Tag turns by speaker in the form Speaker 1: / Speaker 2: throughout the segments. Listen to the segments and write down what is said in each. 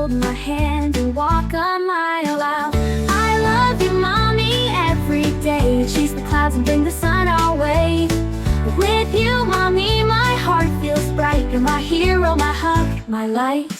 Speaker 1: hold my hand and walk a mile out. I love you, Mommy, every day. Chase the clouds and bring the sun our way. With you, Mommy, my heart feels bright. You're my hero, my hug, my light.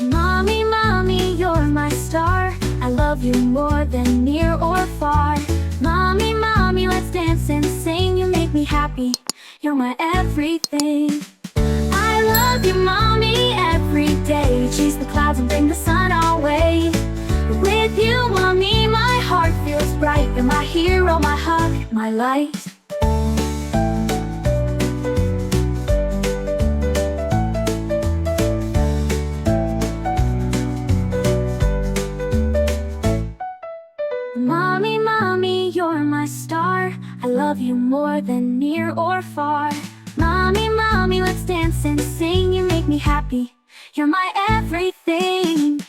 Speaker 1: Mommy, Mommy, you're my star. I love you more than near or far. Mommy, Mommy, let's dance and sing. You make me happy, you're my everything. I love you, Mommy, every day. Chase the clouds and bring the sun our way. With you, Mommy, my heart feels bright. You're my hero, my hug, my light. Mommy, Mommy, you're my star. I love you more than near or far. Mommy, Mommy, let's dance and sing. You make me happy, you're my everything.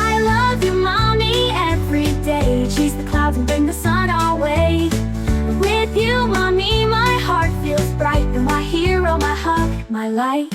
Speaker 1: I love you, Mommy, every day. Chase the clouds and bring the sun our way. With you, Mommy, my heart feels bright. You're my hero, my hug, my light.